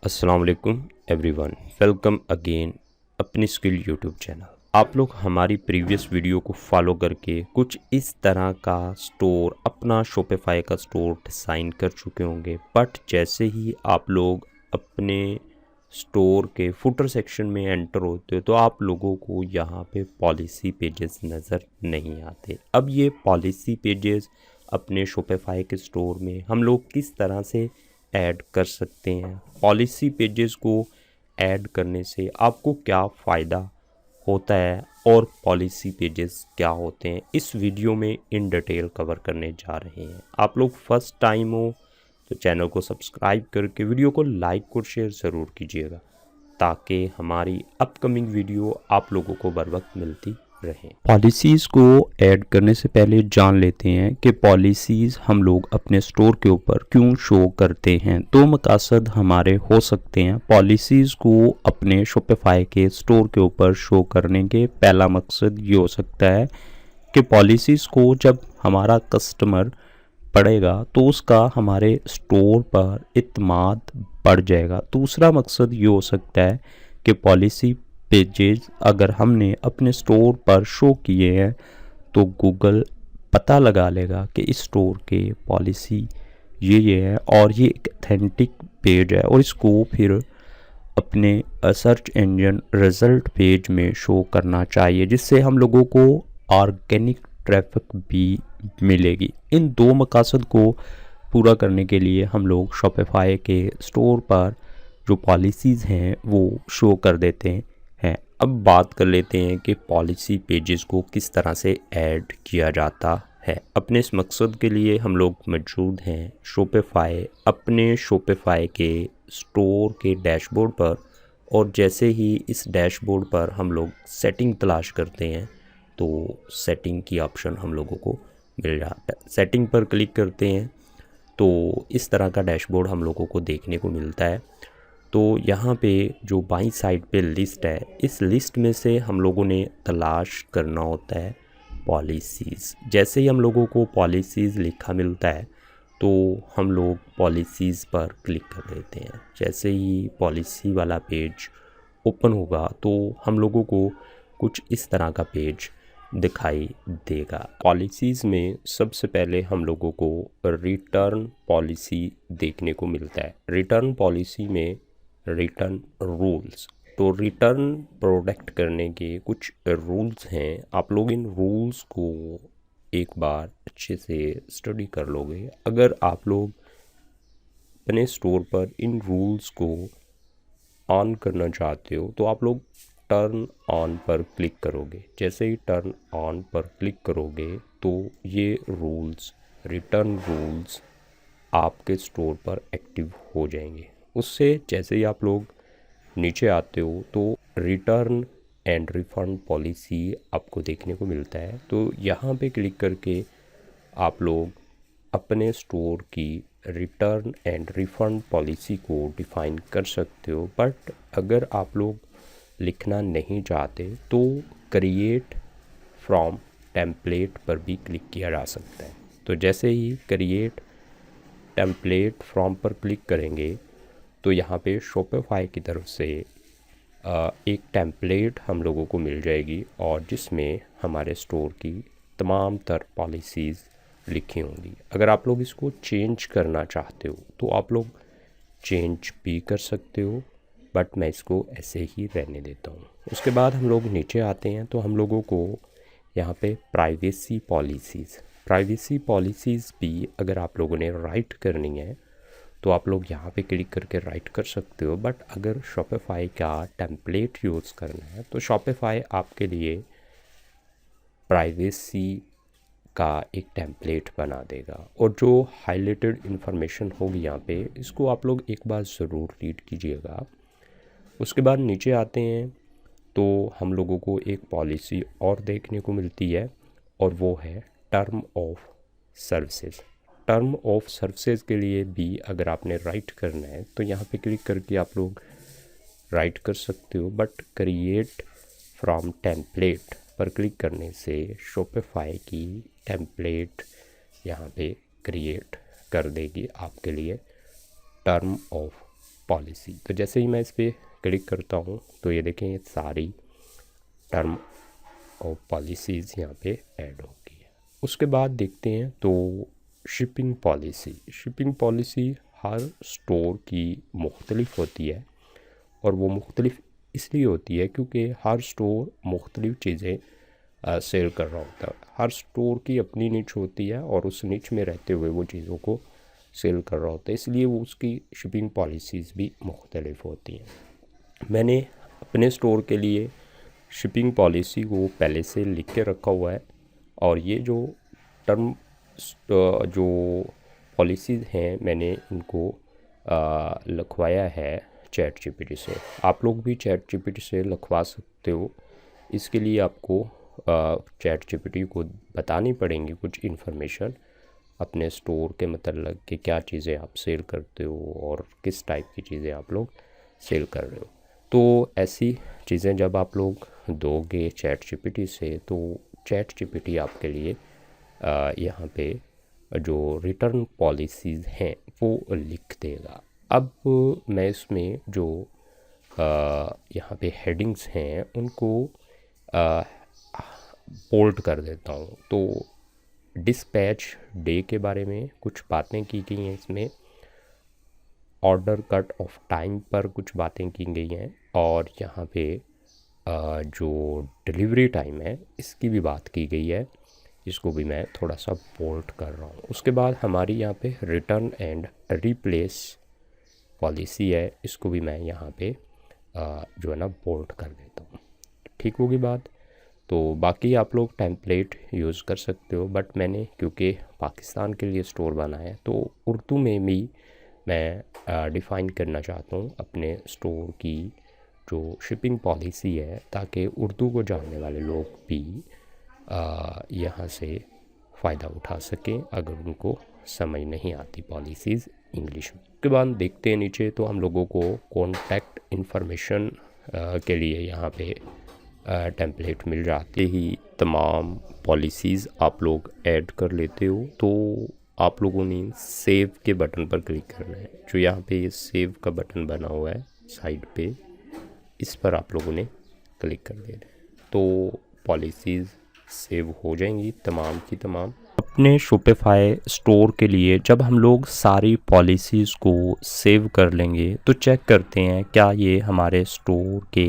अस्सलाम वालेकुम everyone, welcome again अपनी स्किल यूट्यूब चैनल। आप लोग हमारी प्रीवियस वीडियो को फॉलो करके कुछ इस तरह का स्टोर, अपना शॉपिफाई का स्टोर डिज़ाइन कर चुके होंगे। बट जैसे ही आप लोग अपने स्टोर के फुटर सेक्शन में एंटर होते हो तो आप लोगों को यहाँ पे पॉलिसी पेजेस नज़र नहीं आते। अब ये पॉलिसी पेजेस अपने शॉपिफाई के स्टोर में हम लोग किस तरह से ऐड कर सकते हैं, पॉलिसी पेजेस को ऐड करने से आपको क्या फ़ायदा होता है और पॉलिसी पेजेस क्या होते हैं, इस वीडियो में इन डिटेल कवर करने जा रहे हैं। आप लोग फर्स्ट टाइम हो तो चैनल को सब्सक्राइब करके वीडियो को लाइक और शेयर ज़रूर कीजिएगा ताकि हमारी अपकमिंग वीडियो आप लोगों को बर वक्त मिलती रहे। पॉलिसीज़ को ऐड करने से पहले जान लेते हैं कि पॉलिसीज़ हम लोग अपने स्टोर के ऊपर क्यों शो करते हैं। दो मकसद हमारे हो सकते हैं पॉलिसीज़ को अपने शॉपिफाई के स्टोर के ऊपर शो करने के। पहला मकसद ये हो सकता है कि पॉलिसीज़ को जब हमारा कस्टमर पड़ेगा तो उसका हमारे स्टोर पर इत्माद बढ़ जाएगा। दूसरा मकसद ये हो सकता है कि पॉलिसी पेजेस अगर हमने अपने स्टोर पर शो किए हैं तो गूगल पता लगा लेगा कि इस स्टोर के पॉलिसी ये है और ये एक ऑथेंटिक पेज है और इसको फिर अपने सर्च इंजन रिज़ल्ट पेज में शो करना चाहिए, जिससे हम लोगों को ऑर्गेनिक ट्रैफिक भी मिलेगी। इन दो मकसद को पूरा करने के लिए हम लोग शॉपिफाई के स्टोर पर जो पॉलिसीज़ हैं वो शो कर देते हैं। अब बात कर लेते हैं कि पॉलिसी पेजेस को किस तरह से ऐड किया जाता है। अपने इस मकसद के लिए हम लोग मौजूद हैं शॉपिफाई, अपने शॉपिफाई के स्टोर के डैशबोर्ड पर। और जैसे ही इस डैशबोर्ड पर हम लोग सेटिंग तलाश करते हैं तो सेटिंग की ऑप्शन हम लोगों को मिल जाता है। सेटिंग पर क्लिक करते हैं तो इस तरह का डैशबोर्ड हम लोगों को देखने को मिलता है। तो यहाँ पे जो बाईं साइड पे लिस्ट है, इस लिस्ट में से हम लोगों ने तलाश करना होता है पॉलिसीज़। जैसे ही हम लोगों को पॉलिसीज़ लिखा मिलता है तो हम लोग पॉलिसीज़ पर क्लिक कर देते हैं। जैसे ही पॉलिसी वाला पेज ओपन होगा तो हम लोगों को कुछ इस तरह का पेज दिखाई देगा। पॉलिसीज़ में सबसे पहले हम लोगों को रिटर्न पॉलिसी देखने को मिलता है। रिटर्न पॉलिसी में रिटर्न रूल्स, तो रिटर्न प्रोडक्ट करने के कुछ रूल्स हैं। आप लोग इन रूल्स को एक बार अच्छे से स्टडी कर लोगे। अगर आप लोग अपने स्टोर पर इन रूल्स को ऑन करना चाहते हो तो आप लोग टर्न ऑन पर क्लिक करोगे। जैसे ही टर्न ऑन पर क्लिक करोगे तो ये रूल्स, रिटर्न रूल्स आपके स्टोर पर एक्टिव हो जाएंगे। उससे जैसे ही आप लोग नीचे आते हो तो रिटर्न एंड रिफ़ंड पॉलिसी आपको देखने को मिलता है। तो यहाँ पे क्लिक करके आप लोग अपने स्टोर की रिटर्न एंड रिफ़ंड पॉलिसी को डिफ़ाइन कर सकते हो। बट अगर आप लोग लिखना नहीं चाहते तो क्रिएट फ्रॉम टेम्पलेट पर भी क्लिक किया जा सकता है। तो जैसे ही क्रिएट टेम्पलेट फ्रॉम पर क्लिक करेंगे तो यहाँ पे शॉपिफाई की तरफ से एक टेम्पलेट हम लोगों को मिल जाएगी और जिसमें हमारे स्टोर की तमाम तर पॉलिसीज़ लिखी होंगी। अगर आप लोग इसको चेंज करना चाहते हो तो आप लोग चेंज भी कर सकते हो, बट मैं इसको ऐसे ही रहने देता हूँ। उसके बाद हम लोग नीचे आते हैं तो हम लोगों को यहाँ पे प्राइवेसी पॉलिसीज़ भी अगर आप लोगों ने राइट करनी है तो आप लोग यहाँ पे क्लिक करके राइट कर सकते हो। बट अगर शॉपिफाई का टेम्पलेट यूज़ करना है तो शॉपिफाई आपके लिए प्राइवेसी का एक टेम्पलेट बना देगा और जो हाईलाइटेड इन्फॉर्मेशन होगी यहाँ पे, इसको आप लोग एक बार ज़रूर रीड कीजिएगा। उसके बाद नीचे आते हैं तो हम लोगों को एक पॉलिसी और देखने को मिलती है और वो है term of services. Term of services के लिए भी अगर आपने राइट करना है तो यहाँ पे क्लिक करके आप लोग राइट कर सकते हो। बट क्रिएट फ्रॉम टेम्पलेट पर क्लिक करने से शॉपिफाई की टेम्पलेट यहाँ पे क्रिएट कर देगी आपके लिए टर्म ऑफ पॉलिसी। तो जैसे ही मैं इस पर क्लिक करता हूँ तो ये देखें ये सारी टर्म और पॉलिसीज़ यहाँ पे ऐड हो गई है। उसके बाद देखते हैं तो शिपिंग पॉलिसी हर स्टोर की मुख्तलिफ होती है, और वो मुख्तलिफ इसलिए होती है क्योंकि हर स्टोर मुख्तलिफ चीज़ें सेल कर रहा होता है। हर स्टोर की अपनी निच होती है और उस निच में रहते हुए वो चीज़ों को सेल कर रहा होता है, इसलिए वो उसकी शिपिंग पॉलिसीज़ भी मुख्तलिफ होती हैं। मैंने अपने स्टोर के लिए शिपिंग पॉलिसी को पहले से लिख के रखा हुआ है, और ये जो टर्म जो पॉलिसीज़ हैं मैंने इनको लिखवाया है चैट जीपीटी से। आप लोग भी चैट जीपीटी से लिखवा सकते हो। इसके लिए आपको चैट जीपीटी को बतानी पड़ेंगी कुछ इन्फॉर्मेशन अपने स्टोर के मतलब कि क्या चीज़ें आप सेल करते हो और किस टाइप की चीज़ें आप लोग सेल कर रहे हो। तो ऐसी चीज़ें जब आप लोग दोगे चैट जीपीटी से तो चैट जीपीटी आपके लिए यहाँ पे जो रिटर्न पॉलिसीज़ हैं वो लिख देगा। अब मैं इसमें जो यहाँ पे हेडिंग्स हैं उनको बोल्ड कर देता हूँ। तो डिस्पैच डे के बारे में कुछ बातें की गई हैं इसमें, ऑर्डर कट ऑफ टाइम पर कुछ बातें की गई हैं, और यहाँ पे जो डिलीवरी टाइम है इसकी भी बात की गई है। इसको भी मैं थोड़ा सा बोल्ड कर रहा हूँ। उसके बाद हमारी यहाँ पे रिटर्न एंड रिप्लेस पॉलिसी है, इसको भी मैं यहाँ पे जो है ना बोल्ड कर देता हूँ। ठीक होगी बात। तो बाकी आप लोग टेम्पलेट यूज़ कर सकते हो, बट मैंने क्योंकि पाकिस्तान के लिए स्टोर बनाया है तो उर्दू में भी मैं डिफ़ाइन करना चाहता हूँ अपने स्टोर की जो शिपिंग पॉलिसी है, ताकि उर्दू को जानने वाले लोग भी यहाँ से फ़ायदा उठा सकें अगर उनको समझ नहीं आती पॉलिसीज़ इंग्लिश में। उसके बाद देखते हैं नीचे तो हम लोगों को कॉन्टैक्ट इन्फॉर्मेशन के लिए यहाँ पे टेम्पलेट मिल जाते ही तमाम पॉलिसीज़ आप लोग ऐड कर लेते हो। तो आप लोगों ने सेव के बटन पर क्लिक करना है। जो यहाँ पे ये सेव का बटन बना हुआ है साइड पे, इस पर आप लोगों ने क्लिक कर देना है तो पॉलिसीज़ सेव हो जाएंगी तमाम की तमाम। अपने शॉपिफाई स्टोर के लिए जब हम लोग सारी पॉलिसीज़ को सेव कर लेंगे तो चेक करते हैं क्या ये हमारे स्टोर के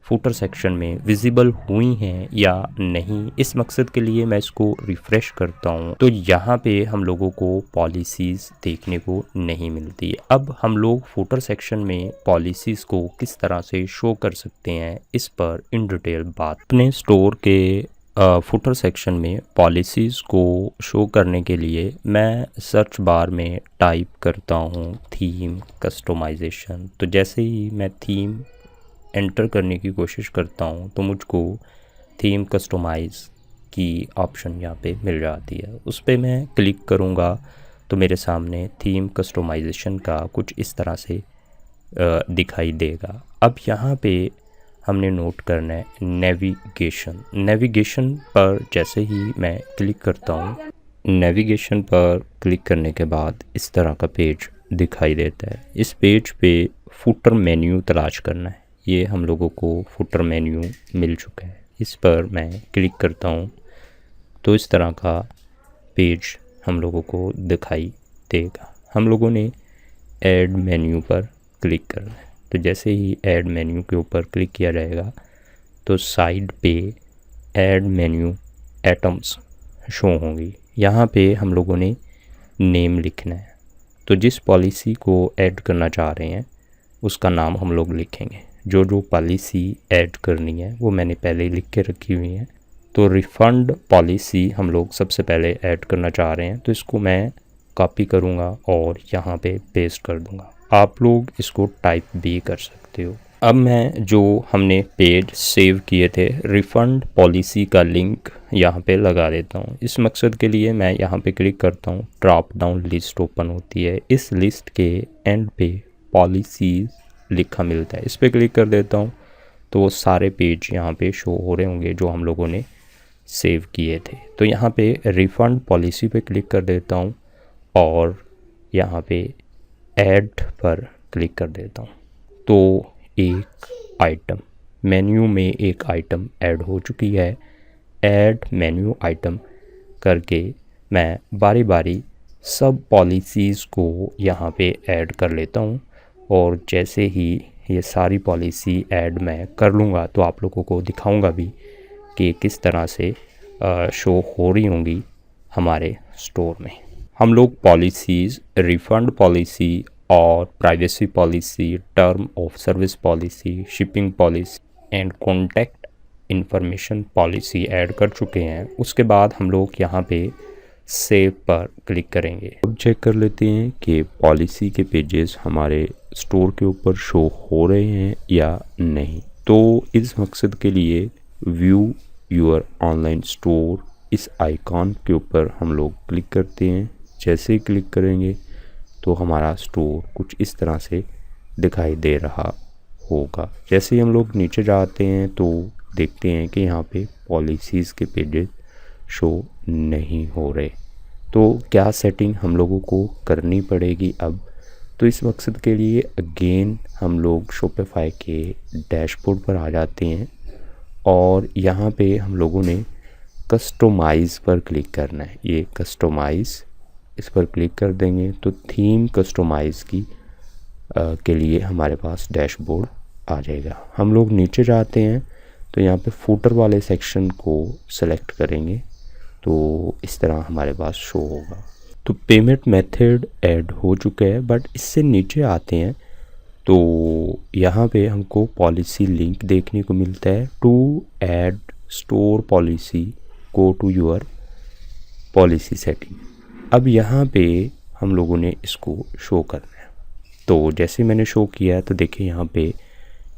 फुटर सेक्शन में विजिबल हुई हैं या नहीं। इस मकसद के लिए मैं इसको रिफ़्रेश करता हूँ तो यहाँ पे हम लोगों को पॉलिसीज़ देखने को नहीं मिलती। अब हम लोग फुटर सेक्शन में पॉलिसीज़ को किस तरह से शो कर सकते हैं इस पर इन डिटेल बात। अपने स्टोर के फुटर सेक्शन में पॉलिसीज़ को शो करने के लिए मैं सर्च बार में टाइप करता हूँ थीम कस्टमाइजेशन। तो जैसे ही मैं थीम एंटर करने की कोशिश करता हूँ तो मुझको थीम कस्टमाइज़ की ऑप्शन यहाँ पे मिल जाती है। उस पर मैं क्लिक करूँगा तो मेरे सामने थीम कस्टमाइजेशन का कुछ इस तरह से दिखाई देगा। अब यहाँ पे हमने नोट करना है नेविगेशन पर जैसे ही मैं क्लिक करता हूँ, नेविगेशन पर क्लिक करने के बाद इस तरह का पेज दिखाई देता है। इस पेज पे फुटर मेन्यू तलाश करना है। ये हम लोगों को फुटर मेन्यू मिल चुका है। इस पर मैं क्लिक करता हूँ तो इस तरह का पेज हम लोगों को दिखाई देगा। हम लोगों ने ऐड मेन्यू पर क्लिक करना है। तो जैसे ही ऐड मेन्यू के ऊपर क्लिक किया जाएगा तो साइड पे ऐड मेन्यू आइटम्स शो होंगी। यहाँ पे हम लोगों ने नेम लिखना है। तो जिस पॉलिसी को ऐड करना चाह रहे हैं उसका नाम हम लोग लिखेंगे। जो पॉलिसी ऐड करनी है वो मैंने पहले ही लिख के रखी हुई है। तो रिफ़ंड पॉलिसी हम लोग सबसे पहले ऐड करना चाह रहे हैं तो इसको मैं कॉपी करूँगा और यहाँ पे पेस्ट कर दूँगा। आप लोग इसको टाइप भी कर सकते हो। अब मैं जो हमने पेज सेव किए थे रिफ़ंड पॉलिसी का लिंक यहाँ पे लगा देता हूँ। इस मकसद के लिए मैं यहाँ पे क्लिक करता हूँ, ड्रॉप डाउन लिस्ट ओपन होती है। इस लिस्ट के एंड पे पॉलिसीज़ लिखा मिलता है। इस पर क्लिक कर देता हूँ तो वो सारे पेज यहाँ पे शो हो रहे होंगे जो हम लोगों ने सेव किए थे। तो यहाँ पे रिफ़ंड पॉलिसी पे क्लिक कर देता हूँ और यहाँ पे ऐड पर क्लिक कर देता हूँ तो एक आइटम मेन्यू में एक आइटम ऐड हो चुकी है। ऐड मेन्यू आइटम करके मैं बारी बारी सब पॉलिसीज़ को यहाँ पे ऐड कर लेता हूँ और जैसे ही ये सारी पॉलिसी ऐड मैं कर लूँगा तो आप लोगों को दिखाऊंगा भी कि किस तरह से शो हो रही होंगी हमारे स्टोर में। हम लोग पॉलिसीज़, रिफ़ंड पॉलिसी और privacy policy, term of service policy, shipping policy and contact information policy add कर चुके हैं। उसके बाद हम लोग यहाँ पे सेव पर क्लिक करेंगे। अब चेक कर लेते हैं कि पॉलिसी के पेजेस हमारे स्टोर के ऊपर शो हो रहे हैं या नहीं। तो इस मकसद के लिए व्यू योर ऑनलाइन स्टोर इस आइकॉन के ऊपर हम लोग क्लिक करते हैं। जैसे ही क्लिक करेंगे तो हमारा स्टोर कुछ इस तरह से दिखाई दे रहा होगा। जैसे ही हम लोग नीचे जाते हैं तो देखते हैं कि यहाँ पे पॉलिसीज़ के पेजेस शो नहीं हो रहे। तो क्या सेटिंग हम लोगों को करनी पड़ेगी अब? तो इस मकसद के लिए अगेन हम लोग शॉपिफाई के डैशबोर्ड पर आ जाते हैं और यहाँ पे हम लोगों ने कस्टमाइज़ पर क्लिक करना है। ये कस्टमाइज़, इस पर क्लिक कर देंगे तो थीम कस्टमाइज़ की के लिए हमारे पास डैशबोर्ड आ जाएगा। हम लोग नीचे जाते हैं तो यहाँ पे फूटर वाले सेक्शन को सेलेक्ट करेंगे तो इस तरह हमारे पास शो होगा। तो पेमेंट मेथड ऐड हो चुका है, बट इससे नीचे आते हैं तो यहाँ पे हमको पॉलिसी लिंक देखने को मिलता है। To add store policy go to your policy setting. अब यहाँ पे हम लोगों ने इसको शो करना है। तो जैसे मैंने शो किया है तो देखिए यहाँ पे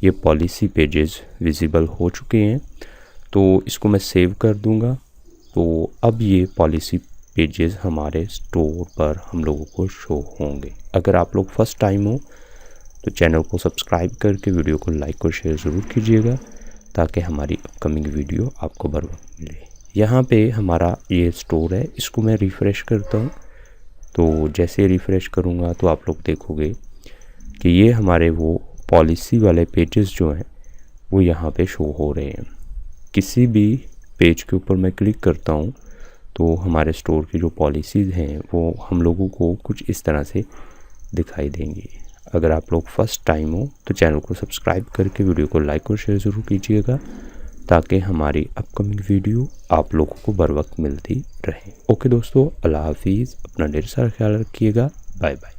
ये पॉलिसी पेजेस विजिबल हो चुके हैं। तो इसको मैं सेव कर दूंगा। तो अब ये पॉलिसी पेजेस हमारे स्टोर पर हम लोगों को शो होंगे। अगर आप लोग फर्स्ट टाइम हो तो चैनल को सब्सक्राइब करके वीडियो को लाइक और शेयर ज़रूर कीजिएगा ताकि हमारी अपकमिंग वीडियो आपको बर वक्त मिले। यहाँ पे हमारा ये स्टोर है, इसको मैं रिफ़्रेश करता हूँ। तो जैसे रिफ़्रेश करूँगा तो आप लोग देखोगे कि ये हमारे वो पॉलिसी वाले पेजेस जो हैं वो यहाँ पे शो हो रहे हैं। किसी भी पेज के ऊपर मैं क्लिक करता हूँ तो हमारे स्टोर की जो पॉलिसीज़ हैं वो हम लोगों को कुछ इस तरह से दिखाई देंगी। अगर आप लोग फर्स्ट टाइम हो तो चैनल को सब्सक्राइब करके वीडियो को लाइक और शेयर ज़रूर कीजिएगा ताकि हमारी अपकमिंग वीडियो आप लोगों को बर वक्त मिलती रहे। ओके दोस्तों, अल्लाह हाफिज़। अपना ढेर सारा ख्याल रखिएगा। Bye bye.